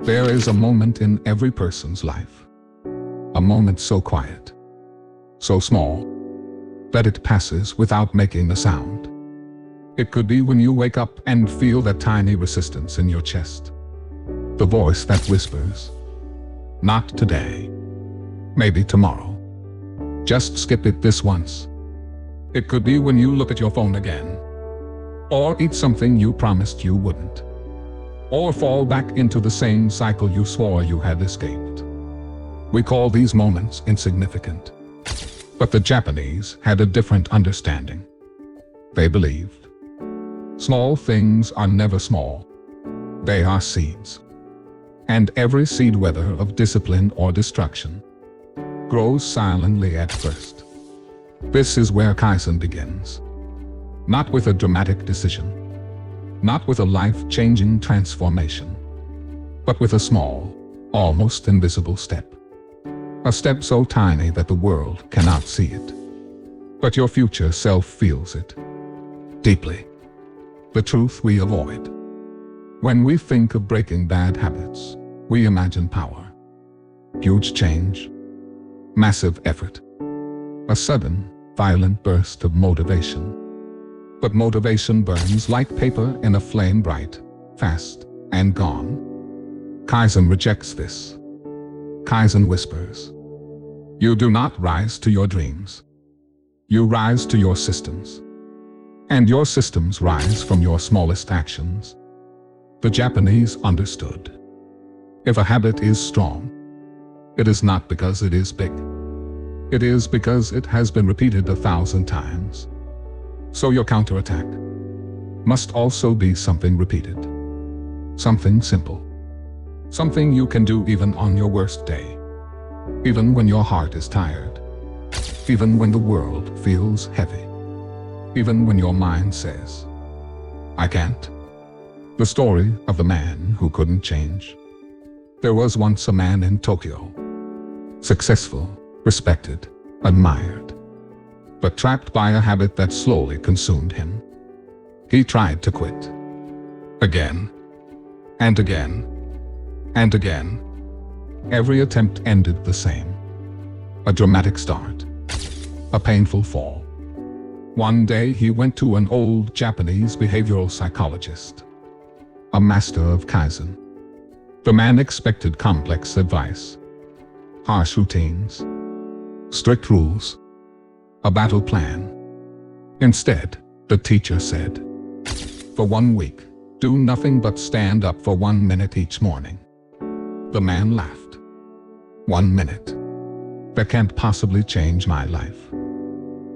There is a moment in every person's life. A moment so quiet, so small, that it passes without making a sound. It could be when you wake up and feel that tiny resistance in your chest. The voice that whispers, "Not today. Maybe tomorrow. Just skip it this once." It could be when you look at your phone again, or eat something you promised you wouldn't, or fall back into the same cycle you swore you had escaped. We call these moments insignificant. But the Japanese had a different understanding. They believed small things are never small. They are seeds. And every seed, whether of discipline or destruction, grows silently at first. This is where Kaizen begins. Not with a dramatic decision, not with a life-changing transformation, but with a small, almost invisible step. A step so tiny that the world cannot see it, but your future self feels it deeply. The truth we avoid. When we think of breaking bad habits, we imagine power, huge change, massive effort, a sudden, violent burst of motivation. But motivation burns like paper in a flame, bright, fast, and gone. Kaizen rejects this. Kaizen whispers, "You do not rise to your dreams. You rise to your systems. And your systems rise from your smallest actions." The Japanese understood. If a habit is strong, it is not because it is big. It is because it has been repeated 1,000 times. So your counterattack must also be something repeated. Something simple. Something you can do even on your worst day. Even when your heart is tired. Even when the world feels heavy. Even when your mind says, "I can't." The story of the man who couldn't change. There was once a man in Tokyo. Successful, respected, admired, but trapped by a habit that slowly consumed him. He tried to quit. Again, and again, and again. Every attempt ended the same. A dramatic start. A painful fall. One day he went to an old Japanese behavioral psychologist, a master of Kaizen. The man expected complex advice, harsh routines, strict rules, a battle plan. Instead, the teacher said, "For 1 week, do nothing but stand up for 1 minute each morning." The man laughed. 1 minute? That can't possibly change my life.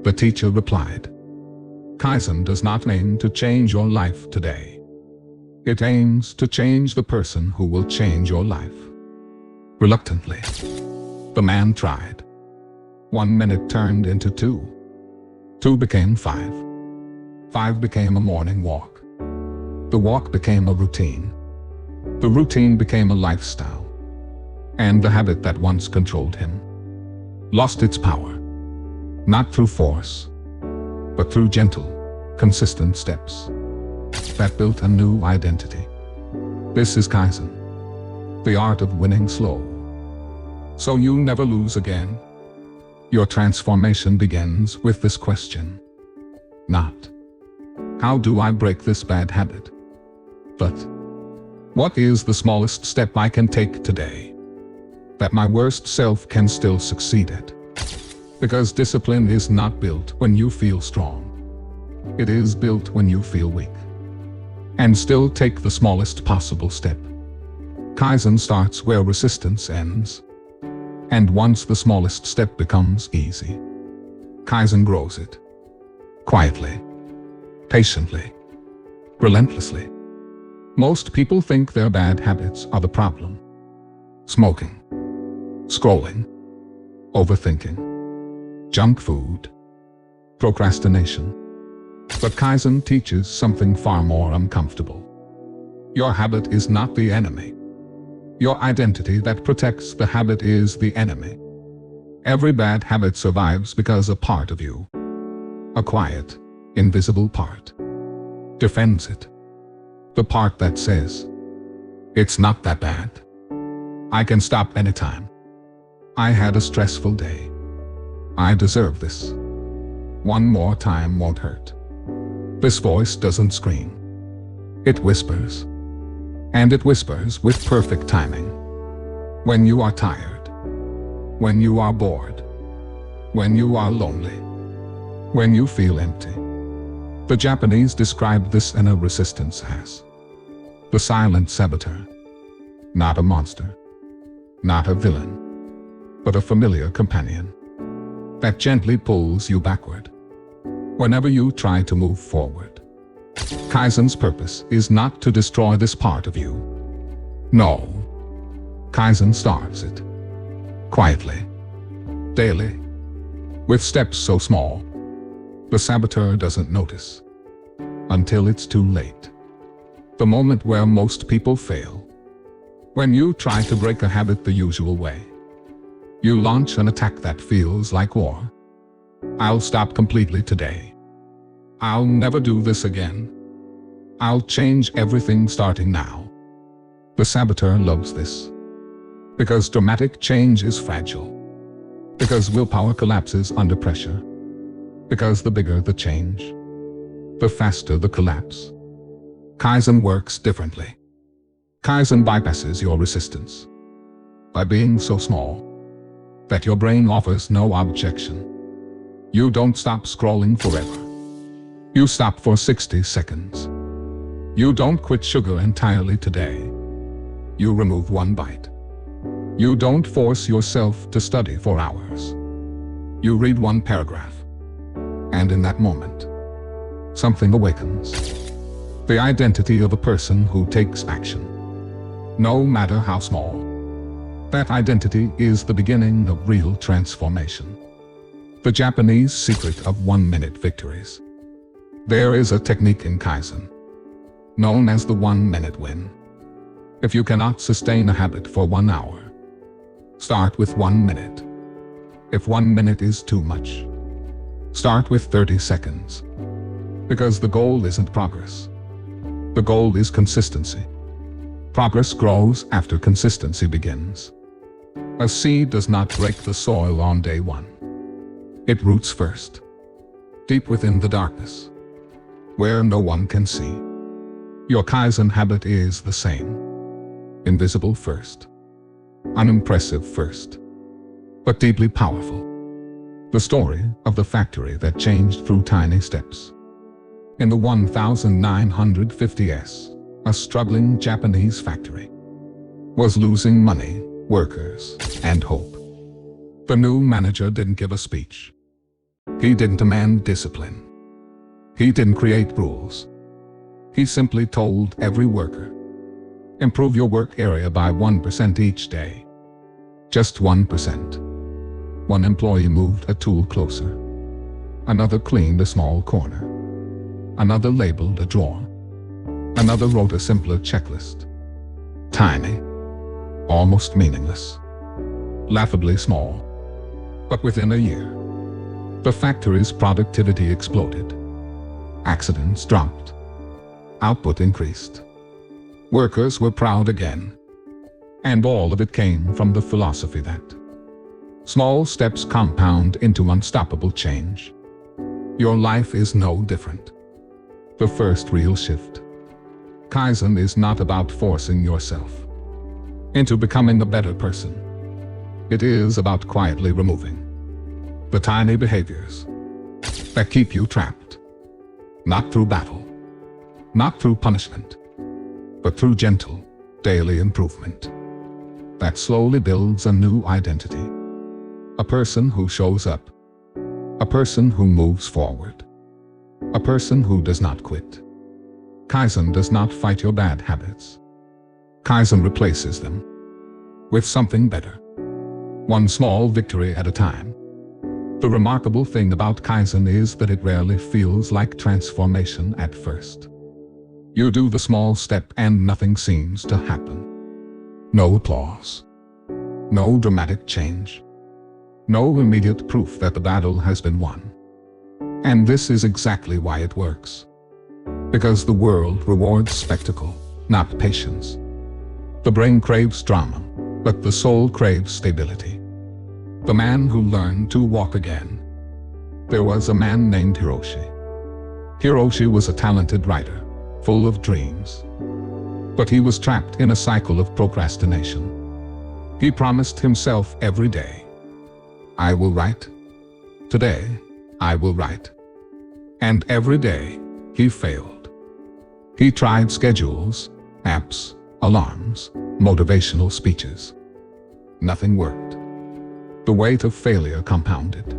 The teacher replied, "Kaizen does not aim to change your life today. It aims to change the person who will change your life." Reluctantly, the man tried. 1 minute turned into 2. 2 became 5. 5 became a morning walk. The walk became a routine. The routine became a lifestyle. And the habit that once controlled him lost its power. Not through force, but through gentle, consistent steps that built a new identity. This is Kaizen, the art of winning slow, so you never lose again. Your transformation begins with this question. Not, "How do I break this bad habit?" but, "What is the smallest step I can take today that my worst self can still succeed at?" Because discipline is not built when you feel strong. It is built when you feel weak. And still take the smallest possible step. Kaizen starts where resistance ends. And once the smallest step becomes easy, Kaizen grows it. Quietly. Patiently. Relentlessly. Most people think their bad habits are the problem. Smoking. Scrolling. Overthinking. Junk food. Procrastination. But Kaizen teaches something far more uncomfortable. Your habit is not the enemy. Your identity that protects the habit is the enemy. Every bad habit survives because a part of you, a quiet, invisible part, defends it. The part that says, "It's not that bad. I can stop anytime. I had a stressful day. I deserve this. One more time won't hurt. This voice doesn't scream. It whispers. And it whispers with perfect timing. When you are tired. When you are bored. When you are lonely. When you feel empty. The Japanese describe this inner resistance as the silent saboteur. Not a monster. Not a villain. But a familiar companion that gently pulls you backward whenever you try to move forward. Kaizen's purpose is not to destroy this part of you. No. Kaizen starves it. Quietly. Daily. With steps so small, the saboteur doesn't notice. Until it's too late. The moment where most people fail. When you try to break a habit the usual way. You launch an attack that feels like war. I'll stop completely today. I'll never do this again. I'll change everything starting now. The saboteur loves this. Because dramatic change is fragile. Because willpower collapses under pressure. Because the bigger the change, the faster the collapse. Kaizen works differently. Kaizen bypasses your resistance. By being so small that your brain offers no objection. You don't stop scrolling forever. You stop for 60 seconds. You don't quit sugar entirely today. You remove one bite. You don't force yourself to study for hours. You read one paragraph. And in that moment, something awakens. The identity of a person who takes action. No matter how small. That identity is the beginning of real transformation. The Japanese secret of 1-minute victories. There is a technique in Kaizen, known as the 1-minute win. If you cannot sustain a habit for 1 hour, start with 1 minute. If 1 minute is too much, start with 30 seconds. Because the goal isn't progress. The goal is consistency. Progress grows after consistency begins. A seed does not break the soil on day one. It roots first, deep within the darkness, where no one can see. Your Kaizen habit is the same. Invisible first, unimpressive first, but deeply powerful. The story of the factory that changed through tiny steps. In the 1950s, a struggling Japanese factory was losing money, workers, and hope. The new manager didn't give a speech. He didn't demand discipline. He didn't create rules. He simply told every worker, improve your work area by 1% each day. Just 1%. One employee moved a tool closer. Another cleaned a small corner. Another labeled a drawer. Another wrote a simpler checklist. Tiny. Almost meaningless. Laughably small. But within a year, the factory's productivity exploded. Accidents dropped. Output increased. Workers were proud again. And all of it came from the philosophy that small steps compound into unstoppable change. Your life is no different. The first real shift. Kaizen is not about forcing yourself into becoming a better person. It is about quietly removing the tiny behaviors that keep you trapped. Not through battle, not through punishment, but through gentle, daily improvement that slowly builds a new identity. A person who shows up. A person who moves forward. A person who does not quit. Kaizen does not fight your bad habits. Kaizen replaces them with something better. One small victory at a time. The remarkable thing about Kaizen is that it rarely feels like transformation at first. You do the small step and nothing seems to happen. No applause. No dramatic change. No immediate proof that the battle has been won. And this is exactly why it works. Because the world rewards spectacle, not patience. The brain craves drama. but the soul craves stability. The man who learned to walk again. There was a man named Hiroshi. Hiroshi was a talented writer, full of dreams. But he was trapped in a cycle of procrastination. He promised himself every day, "I will write. Today, I will write." And every day, he failed. He tried schedules, apps, alarms, motivational speeches. Nothing worked. The weight of failure compounded.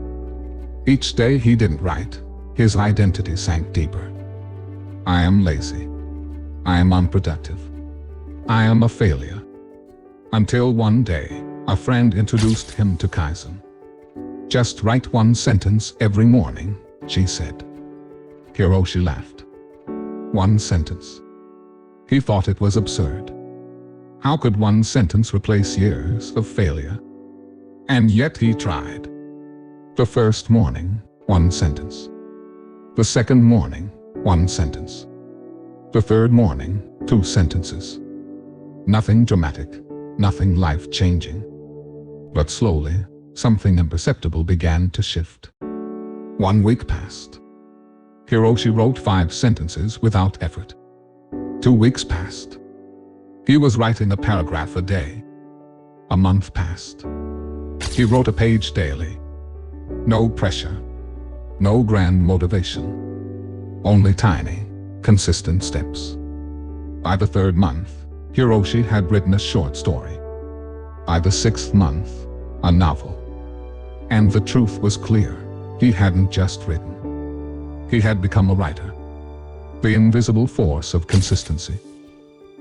Each day he didn't write, his identity sank deeper. I am lazy. I am unproductive. I am a failure. Until one day, a friend introduced him to Kaizen. "Just write one sentence every morning," she said. Hiroshi laughed. One sentence. He thought it was absurd. How could one sentence replace years of failure? And yet he tried. The first morning, one sentence. The second morning, one sentence. The third morning, 2 sentences. Nothing dramatic, nothing life-changing. But slowly, something imperceptible began to shift. 1 week passed. Hiroshi wrote 5 sentences without effort. 2 weeks passed. He was writing a paragraph a day. A month passed. He wrote a page daily. No pressure. No grand motivation. Only tiny, consistent steps. By the 3rd month, Hiroshi had written a short story. By the 6th month, a novel. And the truth was clear. He hadn't just written. He had become a writer. The invisible force of consistency.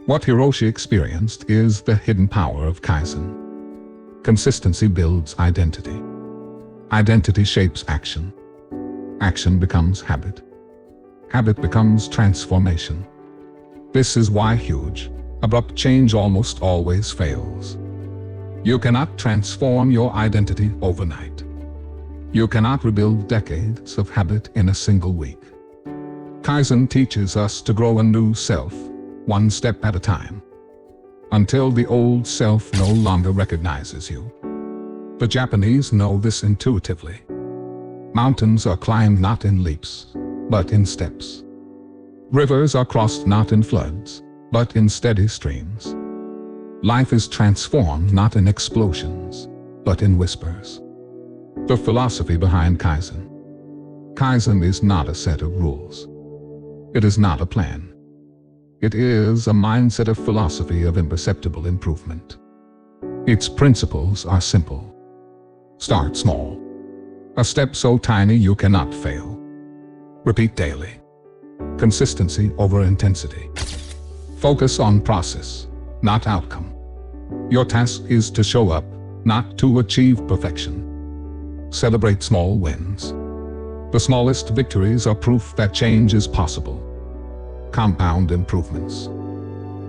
What Hiroshi experienced is the hidden power of Kaizen. Consistency builds identity. Identity shapes action. Action becomes habit. Habit becomes transformation. This is why huge, abrupt change almost always fails. You cannot transform your identity overnight. You cannot rebuild decades of habit in a single week. Kaizen teaches us to grow a new self, one step at a time, until the old self no longer recognizes you. The Japanese know this intuitively. Mountains are climbed not in leaps, but in steps. Rivers are crossed not in floods, but in steady streams. Life is transformed not in explosions, but in whispers. The philosophy behind Kaizen. Kaizen is not a set of rules. It is not a plan. It is a mindset of philosophy of imperceptible improvement. Its principles are simple. Start small. A step so tiny you cannot fail. Repeat daily. Consistency over intensity. Focus on process, not outcome. Your task is to show up, not to achieve perfection. Celebrate small wins. The smallest victories are proof that change is possible. Compound improvements.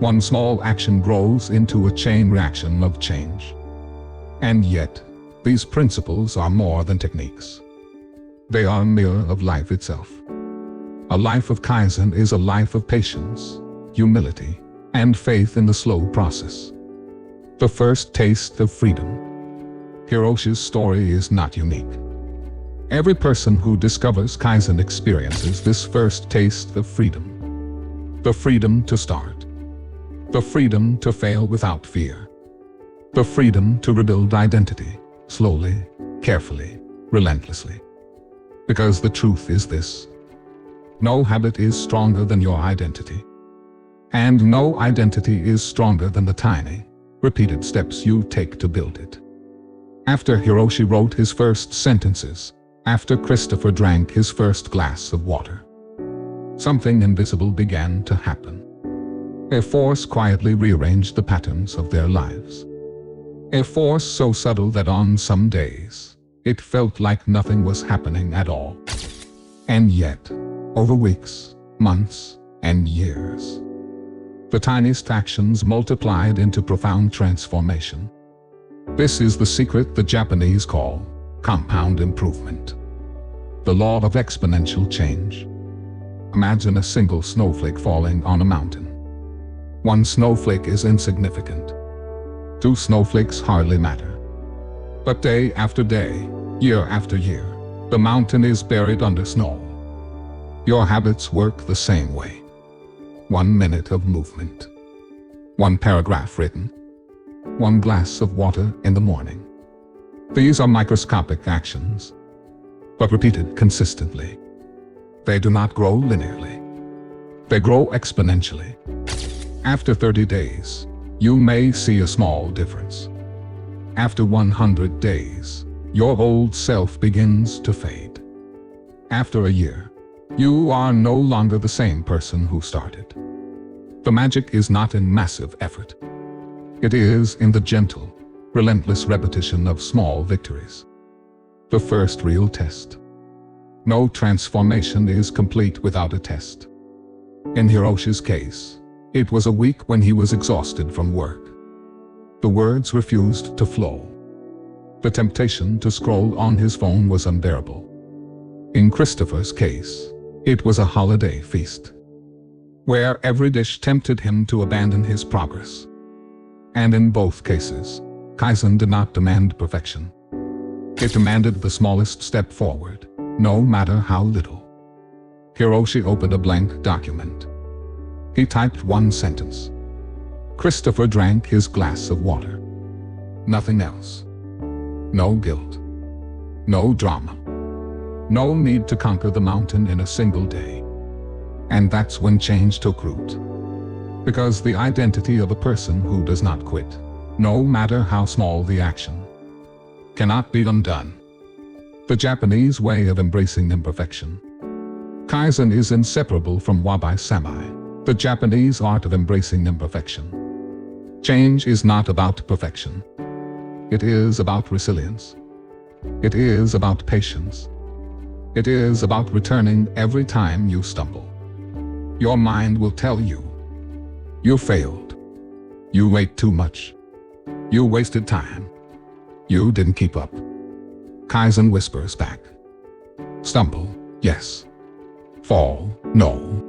One small action grows into a chain reaction of change. And yet, these principles are more than techniques. They are a mirror of life itself. A life of Kaizen is a life of patience, humility, and faith in the slow process. The first taste of freedom. Hiroshi's story is not unique. Every person who discovers Kaizen experiences this first taste of freedom. The freedom to start. The freedom to fail without fear. The freedom to rebuild identity, slowly, carefully, relentlessly. Because the truth is this. No habit is stronger than your identity. And no identity is stronger than the tiny, repeated steps you take to build it. After Hiroshi wrote his first sentences, after Christopher drank his first glass of water, something invisible began to happen. A force quietly rearranged the patterns of their lives. A force so subtle that on some days, it felt like nothing was happening at all. And yet, over weeks, months, and years, the tiniest actions multiplied into profound transformation. This is the secret the Japanese call compound improvement. The law of exponential change. Imagine a single snowflake falling on a mountain. One snowflake is insignificant. 2 snowflakes hardly matter. But day after day, year after year, the mountain is buried under snow. Your habits work the same way. 1 minute of movement. 1 paragraph written. 1 glass of water in the morning. These are microscopic actions, but repeated consistently. They do not grow linearly. They grow exponentially. After 30 days, you may see a small difference. After 100 days, your old self begins to fade. After a year, you are no longer the same person who started. The magic is not in massive effort. It is in the gentle, relentless repetition of small victories. The first real test. No transformation is complete without a test. In Hiroshi's case, it was a week when he was exhausted from work. The words refused to flow. The temptation to scroll on his phone was unbearable. In Christopher's case, it was a holiday feast, where every dish tempted him to abandon his progress. And in both cases, Kaizen did not demand perfection. It demanded the smallest step forward, no matter how little. Hiroshi opened a blank document. He typed 1 sentence. Christopher drank his glass of water. Nothing else. No guilt. No drama. No need to conquer the mountain in a single day. And that's when change took root. Because the identity of a person who does not quit, no matter how small the action, cannot be undone. The Japanese way of embracing imperfection. Kaizen is inseparable from Wabi-Sabi, the Japanese art of embracing imperfection. Change is not about perfection. It is about resilience. It is about patience. It is about returning every time you stumble. Your mind will tell you, you failed. You wait too much. You wasted time. You didn't keep up. Kaizen whispers back. Stumble, yes. Fall, no.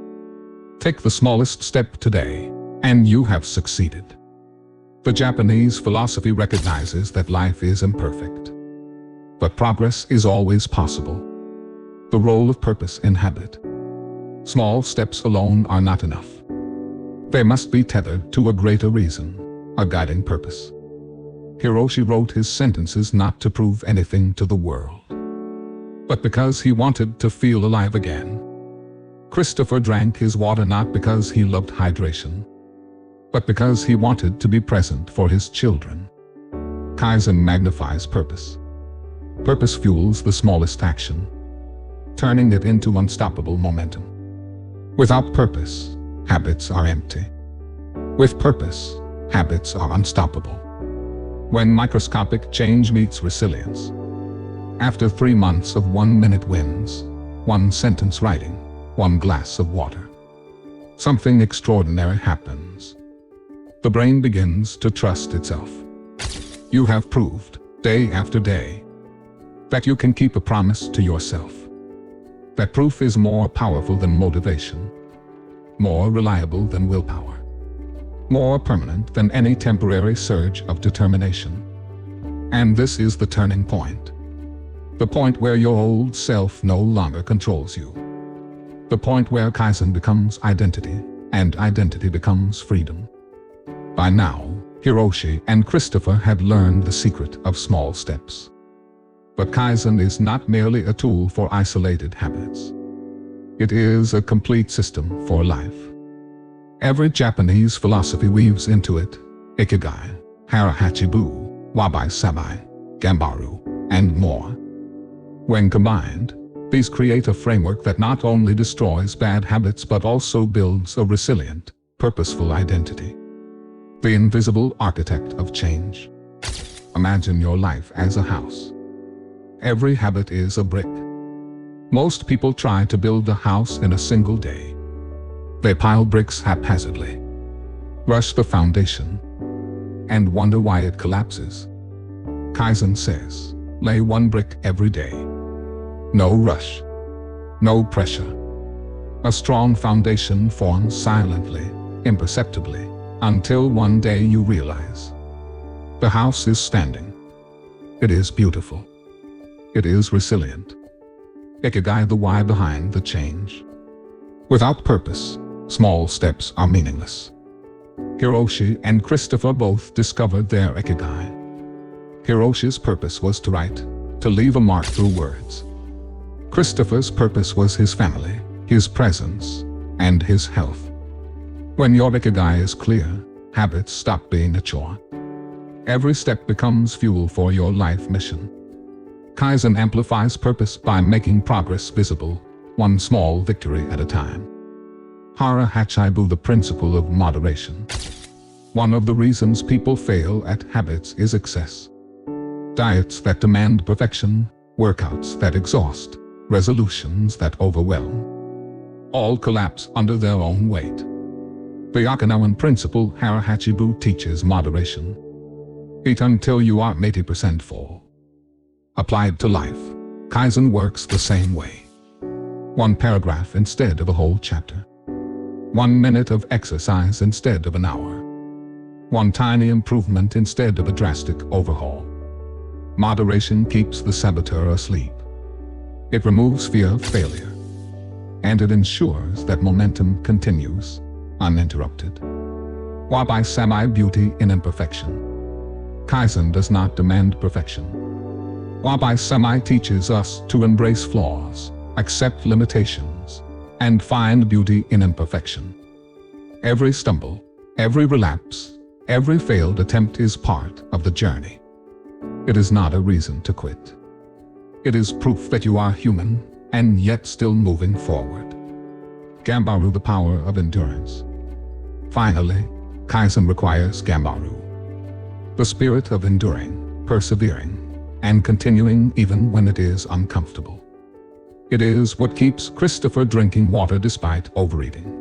Take the smallest step today, and you have succeeded. The Japanese philosophy recognizes that life is imperfect, but progress is always possible. The role of purpose in habit. Small steps alone are not enough. They must be tethered to a greater reason, a guiding purpose. Hiroshi wrote his sentences not to prove anything to the world, but because he wanted to feel alive again. Christopher drank his water not because he loved hydration, but because he wanted to be present for his children. Kaizen magnifies purpose. Purpose fuels the smallest action, turning it into unstoppable momentum. Without purpose, habits are empty. With purpose, habits are unstoppable. When microscopic change meets resilience. After 3 months of 1-minute wins, 1 sentence writing, 1 glass of water, something extraordinary happens. The brain begins to trust itself. You have proved, day after day, that you can keep a promise to yourself. That proof is more powerful than motivation, more reliable than willpower, more permanent than any temporary surge of determination. And this is the turning point. The point where your old self no longer controls you. The point where Kaizen becomes identity, and identity becomes freedom. By now, Hiroshi and Christopher had learned the secret of small steps. But Kaizen is not merely a tool for isolated habits. It is a complete system for life. Every Japanese philosophy weaves into it: Ikigai, Hara Hachi Bu, Wabi-Sabi, GambarU, and more. When combined, these create a framework that not only destroys bad habits but also builds a resilient, purposeful identity. The invisible architect of change. Imagine your life as a house. Every habit is a brick. Most people try to build a house in a single day. They pile bricks haphazardly, rush the foundation, and wonder why it collapses. Kaizen says, lay 1 brick every day. No rush, no pressure. A strong foundation forms silently, imperceptibly, until one day you realize The house is standing. It is beautiful. It is resilient. Ikigai, the why behind the change. Without purpose, small steps are meaningless. Hiroshi and Christopher both discovered their Ikigai. Hiroshi's purpose was to write, to leave a mark through words. Christopher's purpose was his family, his presence, and his health. When your Ikigai is clear, habits stop being a chore. Every step becomes fuel for your life mission. Kaizen amplifies purpose by making progress visible, one small victory at a time. Hara Hachi Bu, the principle of moderation. One of the reasons people fail at habits is excess. Diets that demand perfection, workouts that exhaust, resolutions that overwhelm. All collapse under their own weight. The Okinawan principle Hara Hachi Bu teaches moderation. Eat until you are 80% full. Applied to life, Kaizen works the same way. One paragraph instead of a whole chapter. 1 minute of exercise instead of an hour. One tiny improvement instead of a drastic overhaul. Moderation keeps the saboteur asleep. It removes fear of failure. And it ensures that momentum continues, uninterrupted. Wabi-Sabi, beauty in imperfection. Kaizen does not demand perfection. Wabi-Sabi teaches us to embrace flaws, accept limitations, and find beauty in imperfection. Every stumble, every relapse, every failed attempt is part of the journey. It is not a reason to quit. It is proof that you are human, and yet still moving forward. GambarU, the power of endurance. Finally, Kaizen requires GambarU. The spirit of enduring, persevering, and continuing even when it is uncomfortable. It is what keeps Christopher drinking water despite overeating.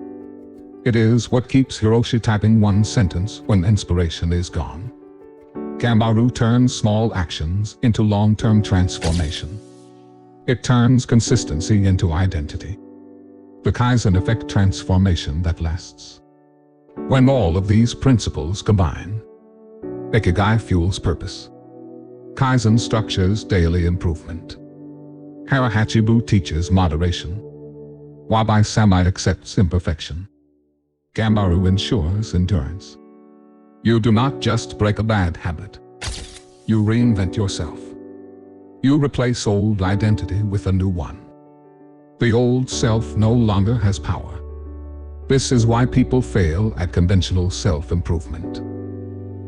It is what keeps Hiroshi typing one sentence when inspiration is gone. GambarU turns small actions into long-term transformation. It turns consistency into identity. The Kaizen effect, transformation that lasts. When all of these principles combine, Ikigai fuels purpose. Kaizen structures daily improvement. Hara Hachi Bu teaches moderation. Wabi-Sabi accepts imperfection. GambarU ensures endurance. You do not just break a bad habit. You reinvent yourself. You replace old identity with a new one. The old self no longer has power. This is why people fail at conventional self-improvement.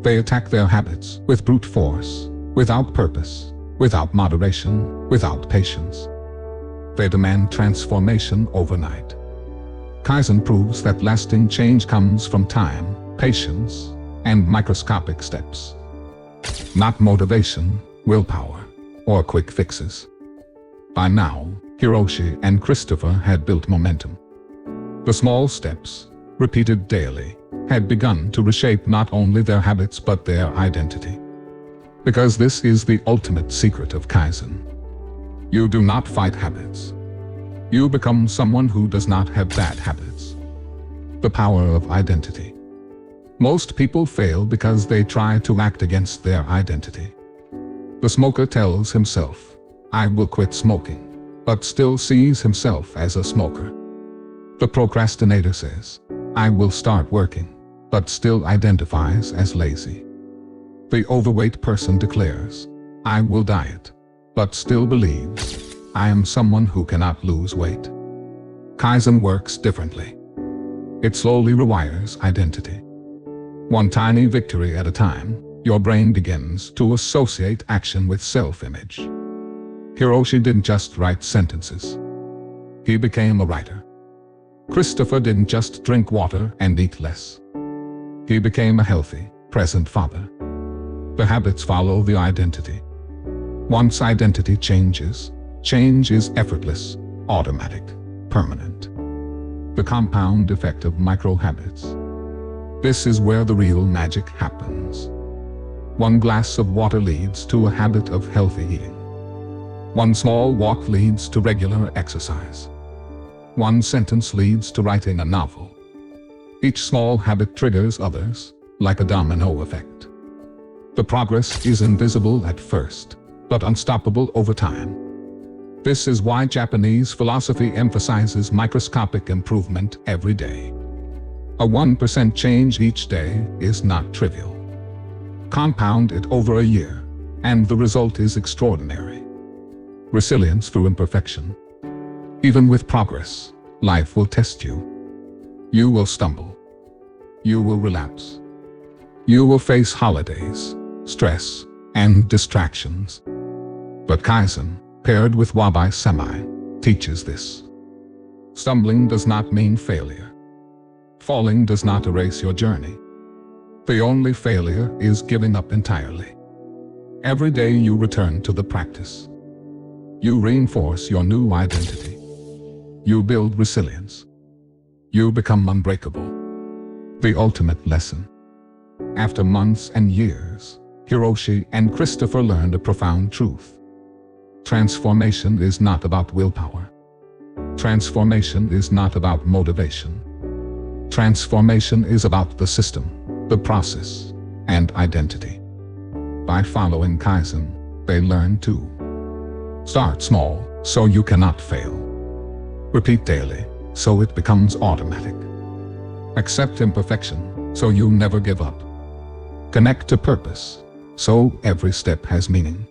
They attack their habits with brute force, without purpose, without moderation, without patience. They demand transformation overnight. Kaizen proves that lasting change comes from time, patience, and microscopic steps. Not motivation, willpower, or quick fixes. By now, Hiroshi and Christopher had built momentum. The small steps, repeated daily, had begun to reshape not only their habits but their identity. Because this is the ultimate secret of Kaizen. You do not fight habits. You become someone who does not have bad habits. The power of identity. Most people fail because they try to act against their identity. The smoker tells himself, "I will quit smoking," but still sees himself as a smoker. The procrastinator says, "I will start working," but still identifies as lazy. The overweight person declares, "I will diet," but still believes, "I am someone who cannot lose weight." Kaizen works differently. It slowly rewires identity. One tiny victory at a time, your brain begins to associate action with self-image. Hiroshi didn't just write sentences. He became a writer. Christopher didn't just drink water and eat less. He became a healthy, present father. The habits follow the identity. Once identity changes, change is effortless, automatic, permanent. The compound effect of micro-habits. This is where the real magic happens. One glass of water leads to a habit of healthy eating. One small walk leads to regular exercise. One sentence leads to writing a novel. Each small habit triggers others, like a domino effect. The progress is invisible at first, but unstoppable over time. This is why Japanese philosophy emphasizes microscopic improvement every day. A 1% change each day is not trivial. Compound it over a year, and the result is extraordinary. Resilience through imperfection. Even with progress, life will test you. You will stumble. You will relapse. You will face holidays, stress, and distractions. But Kaizen, paired with Wabi-Sabi, teaches this. Stumbling does not mean failure. Falling does not erase your journey. The only failure is giving up entirely. Every day you return to the practice. You reinforce your new identity. You build resilience. You become unbreakable. The ultimate lesson. After months and years, Hiroshi and Christopher learned a profound truth. Transformation is not about willpower. Transformation is not about motivation. Transformation is about the system, the process, and identity. By following Kaizen, they learn to start small, so you cannot fail. Repeat daily, so it becomes automatic. Accept imperfection, so you never give up. Connect to purpose, so every step has meaning.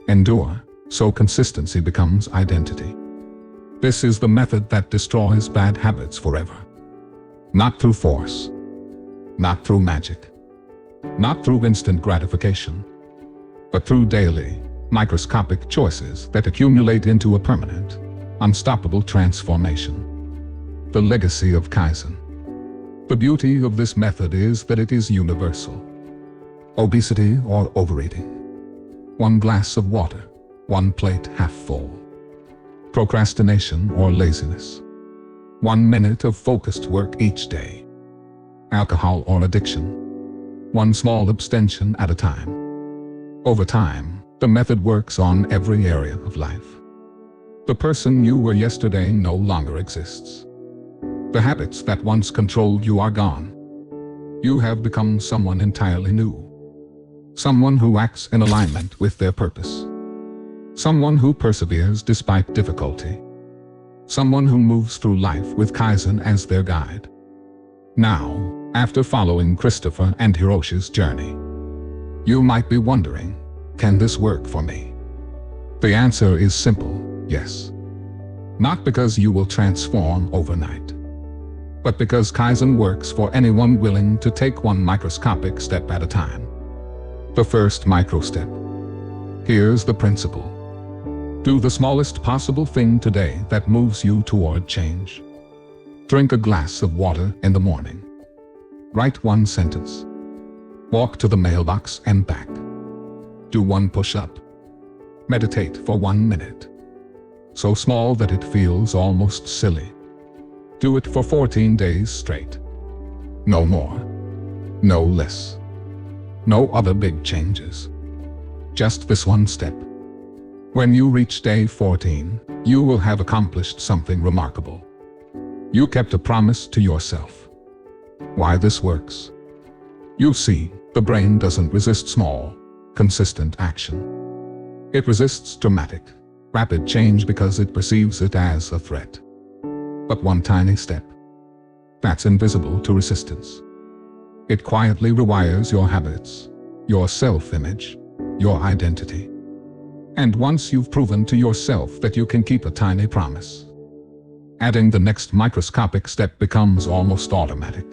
Endure, so consistency becomes identity. This is the method that destroys bad habits forever. Not through force. Not through magic. Not through instant gratification. But through daily, microscopic choices that accumulate into a permanent, unstoppable transformation. The legacy of Kaizen. The beauty of this method is that it is universal. Obesity or overeating. One glass of water, one plate half full. Procrastination or laziness. 1 minute of focused work each day. Alcohol or addiction. One small abstention at a time. Over time, the method works on every area of life. The person you were yesterday no longer exists. The habits that once controlled you are gone. You have become someone entirely new. Someone who acts in alignment with their purpose. Someone who perseveres despite difficulty. Someone who moves through life with Kaizen as their guide. Now, after following Christopher and Hiroshi's journey, you might be wondering, can this work for me? The answer is simple, yes. Not because you will transform overnight, but because Kaizen works for anyone willing to take one microscopic step at a time. The first micro step. Here's the principle. Do the smallest possible thing today that moves you toward change. Drink a glass of water in the morning. Write one sentence. Walk to the mailbox and back. Do one push-up. Meditate for 1 minute. So small that it feels almost silly. Do it for 14 days straight. No more. No less. No other big changes. Just this one step. When you reach day 14, you will have accomplished something remarkable. You kept a promise to yourself. Why this works? You see, the brain doesn't resist small, consistent action. It resists dramatic, rapid change because it perceives it as a threat. But one tiny step, that's invisible to resistance. It quietly rewires your habits, your self-image, your identity. And once you've proven to yourself that you can keep a tiny promise, adding the next microscopic step becomes almost automatic.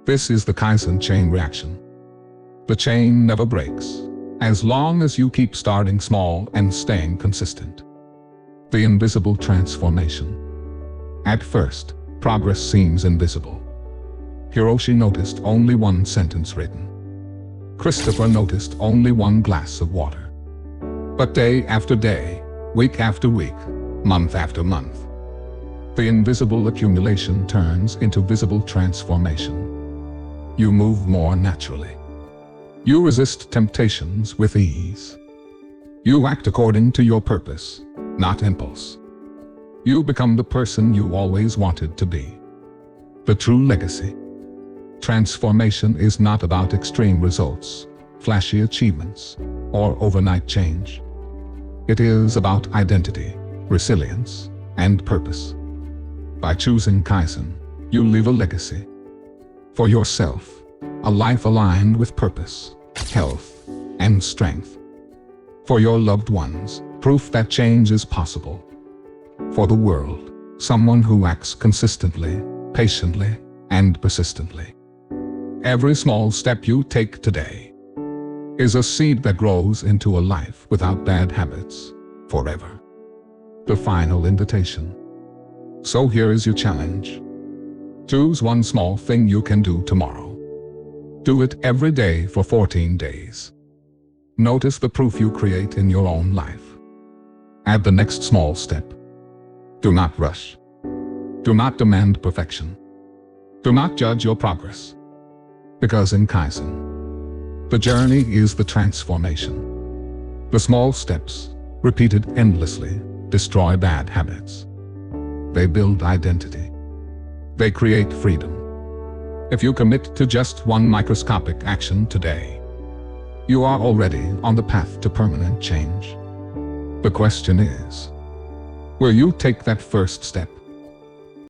This is the Kaizen chain reaction. The chain never breaks, as long as you keep starting small and staying consistent. The invisible transformation. At first, progress seems invisible. Hiroshi noticed only one sentence written. Christopher noticed only one glass of water. But day after day, week after week, month after month, the invisible accumulation turns into visible transformation. You move more naturally. You resist temptations with ease. You act according to your purpose, not impulse. You become the person you always wanted to be. The true legacy. Transformation is not about extreme results. flashy achievements, or overnight change. It is about identity, resilience, and purpose. By choosing Kaizen, you leave a legacy. For yourself, a life aligned with purpose, health, and strength. For your loved ones, proof that change is possible. For the world, someone who acts consistently, patiently, and persistently. Every small step you take today is a seed that grows into a life without bad habits, forever. The final invitation. So here is your challenge. Choose one small thing you can do tomorrow. Do it every day for 14 days. Notice the proof you create in your own life. Add the next small step. Do not rush. Do not demand perfection. Do not judge your progress. Because in Kaizen, the journey is the transformation. The small steps, repeated endlessly, destroy bad habits. They build identity. They create freedom. If you commit to just one microscopic action today, you are already on the path to permanent change. The question is, will you take that first step?